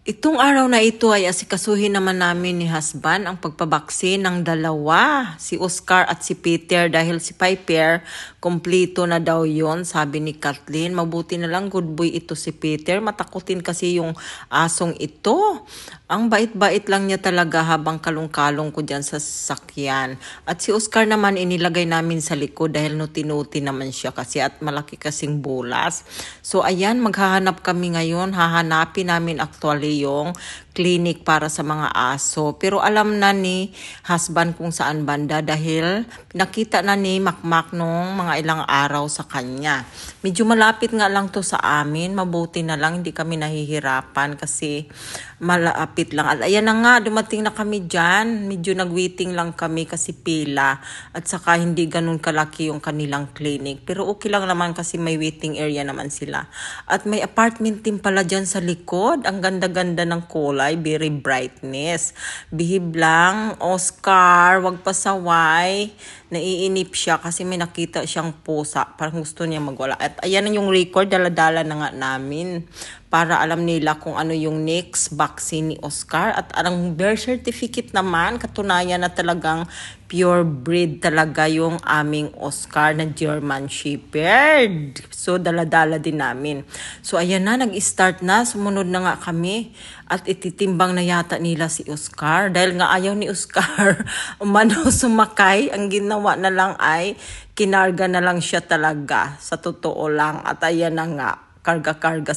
Itong araw na ito ay asikasuhin naman namin ni husband ang pagpabaksin ng dalawa, si Oscar at si Peter, dahil si Piper, kompleto na daw yon, sabi ni Kathleen. Mabuti na lang good boy ito si Peter, matakutin kasi yung asong ito. Ang bait-bait lang niya talaga habang kalong-kalong ko dyan sa sasakyan. At si Oscar naman inilagay namin sa likod dahil nuti-nuti naman siya kasi at malaki kasing bulas. So ayan, maghahanap kami ngayon, hahanapin namin actually yung clinic para sa mga aso. Pero alam na ni husband kung saan banda dahil nakita na ni Makmak nung mga ilang araw sa kanya. Medyo malapit nga lang to sa amin. Mabuti na lang hindi kami nahihirapan kasi malapit lang. At ayan na nga, dumating na kami dyan. Medyo nag-waiting lang kami kasi pila. At saka hindi ganun kalaki yung kanilang clinic. Pero okay lang naman kasi may waiting area naman sila. At may apartment din pala dyan sa likod. Ang ganda-ganda ng kulay, very brightness. Bihib lang, Oscar, wag pasaway. Naiinip siya kasi may nakita siyang pusa. Parang gusto niya magwala. At ayan na yung record, dala-dala na nga namin. Para alam nila kung ano yung next vaccine ni Oscar. At ang birth certificate naman, katunayan na talagang pure breed talaga yung aming Oscar na German Shepherd. So, dala-dala din namin. So, ayan na, nag-start na. Sumunod na nga kami. At ititimbang na yata nila si Oscar. Dahil nga ayaw ni Oscar umano sumakay. Ang ginawa na lang ay kinarga na lang siya talaga. Sa totoo lang. At ayan na nga, karga-karga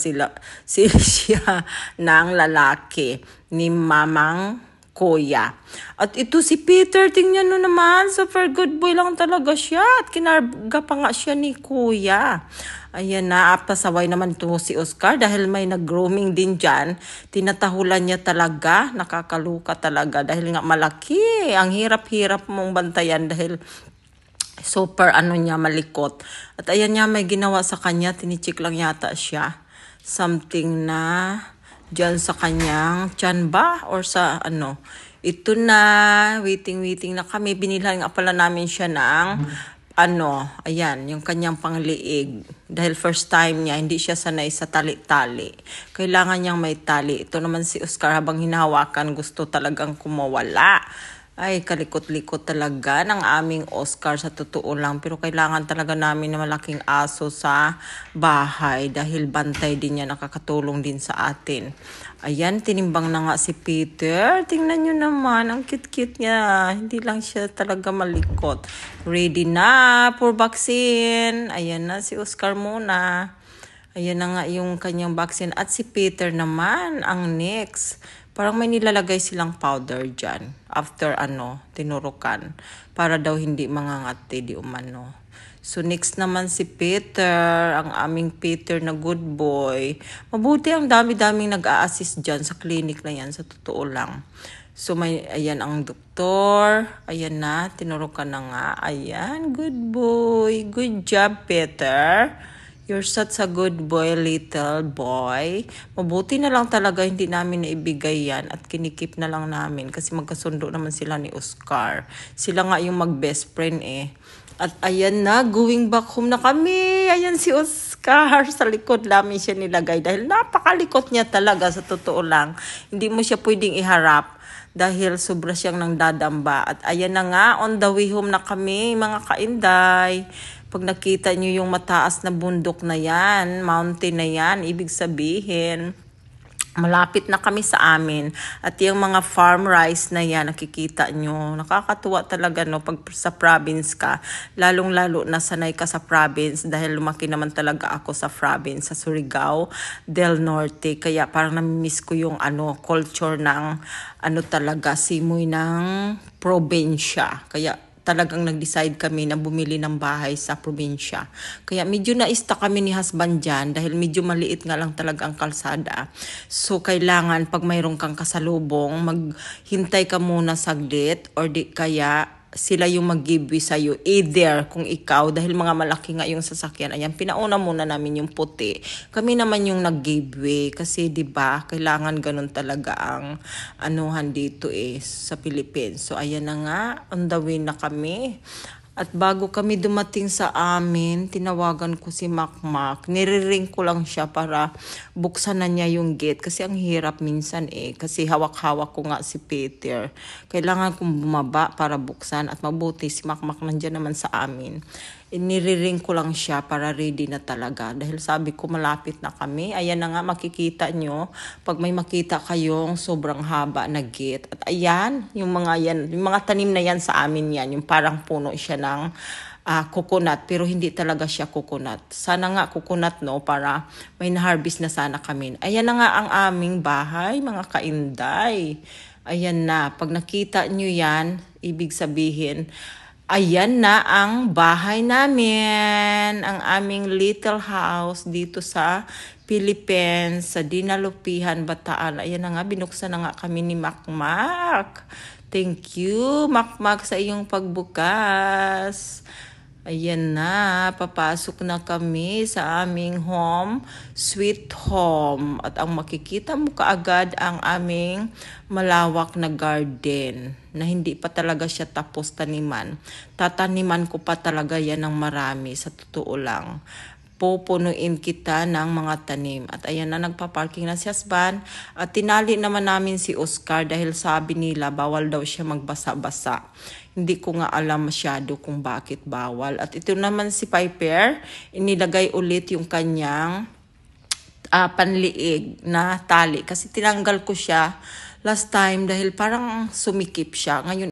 siya ng lalaki ni Mamang Kuya. At ito si Peter, tingnan nyo naman, super good boy lang talaga siya. At kinarga pa nga siya ni Kuya. Ayan na, pasaway naman ito si Oscar dahil may nag-grooming din dyan. Tinatahulan niya talaga, nakakaluka talaga dahil nga malaki. Ang hirap-hirap mong bantayan dahil super niya, malikot. At ayan niya, may ginawa sa kanya, tinichik lang yata siya. Something na dyan sa kanyang tiyan ba? Or sa ito na, waiting na kami. Binilhan nga pala namin siya ng ayan, yung kanyang pangliig. Dahil first time niya, hindi siya sanay sa tali-tali. Kailangan niyang may tali. Ito naman si Oscar, habang hinahawakan, gusto talagang kumawala. Ay, kalikot-likot talaga ng aming Oscar sa totoo lang. Pero kailangan talaga namin na malaking aso sa bahay dahil bantay din niya, nakakatulong din sa atin. Ayan, tinimbang na nga si Peter. Tingnan nyo naman, ang cute-cute niya. Hindi lang siya talaga malikot. Ready na for vaccine. Ayan na si Oscar muna. Ayan na nga yung kanyang vaccine. At si Peter naman, ang next. Parang may nilalagay silang powder dyan. After tinurukan. Para daw hindi mangangati di umano. So next naman si Peter. Ang aming Peter na good boy. Mabuti ang dami-daming nag-a-assist dyan sa clinic na yan. Sa totoo lang. So ayan ang doktor. Ayan na. Tinurukan na nga. Ayan. Good boy. Good job, Peter. You're such a good boy, little boy. Mabuti na lang talaga hindi namin naibigay yan at kinikip na lang namin kasi magkasundo naman sila ni Oscar. Sila nga yung mag-best friend eh. At ayan na, going back home na kami. Ayan si Oscar. Sa likod namin siya nilagay dahil napakalikot niya talaga sa totoo lang. Hindi mo siya pwedeng iharap dahil sobra siyang nang dadamba. At ayan na nga, on the way home na kami, mga kainday. Pag nakita nyo yung mataas na bundok na yan, mountain na yan, ibig sabihin, malapit na kami sa amin. At yung mga farm rice na yan, nakikita nyo, nakakatuwa talaga pag sa province ka. Lalong-lalo na sanay ka sa province dahil lumaki naman talaga ako sa province, sa Surigao del Norte. Kaya parang namimiss ko yung culture ng talaga, simoy ng probinsya. Kaya talagang nag-decide kami na bumili ng bahay sa probinsya. Kaya medyo na-stuck kami ni husband dyan dahil medyo maliit nga lang talaga ang kalsada. So, kailangan pag mayroon kang kasalubong, maghintay ka muna saglit or di kaya sila yung mag-giveaway sa'yo. Either kung ikaw, dahil mga malaki nga yung sasakyan, ayan, pinauna muna namin yung puti. Kami naman yung nag-giveaway kasi 'di ba kailangan ganun talaga ang dito sa Philippines. So, ayan na nga, on the way na kami. At bago kami dumating sa amin, tinawagan ko si Makmak. Niriring ko lang siya para buksan na niya yung gate. Kasi ang hirap minsan kasi hawak-hawak ko nga si Peter. Kailangan kong bumaba para buksan. At mabuti si Makmak nandiyan naman sa amin. Niriring ko lang siya para ready na talaga. Dahil sabi ko malapit na kami. Ayan na nga makikita nyo. Pag may makita kayong sobrang haba na gate. At ayan, yung mga tanim na yan sa amin yan. Yung parang puno siya ng coconut, pero hindi talaga siya coconut. Sana nga coconut, no, para may na-harvest na sana kami. Ayan na nga ang aming bahay, mga kainday. Ayan na, pag nakita nyo yan, ibig sabihin, ayan na ang bahay namin, ang aming little house dito sa Philippines, sa Dinalupihan, Bataan. Ayan na nga, binuksan na nga kami ni Makmak. Thank you, Makmak, sa iyong pagbukas. Ayan na, papasok na kami sa aming home, sweet home. At ang makikita mo kaagad ang aming malawak na garden na hindi pa talaga siya tapos taniman. Tataniman ko pa talaga yan ng marami, sa totoo lang. Pupunuin kita ng mga tanim. At ayan na, nagpa-parking na si husband. At tinali naman namin si Oscar dahil sabi nila bawal daw siya magbasa-basa. Hindi ko nga alam masyado kung bakit bawal. At ito naman si Piper, inilagay ulit yung kanyang panliig na tali. Kasi tinanggal ko siya last time dahil parang sumikip siya. Ngayon,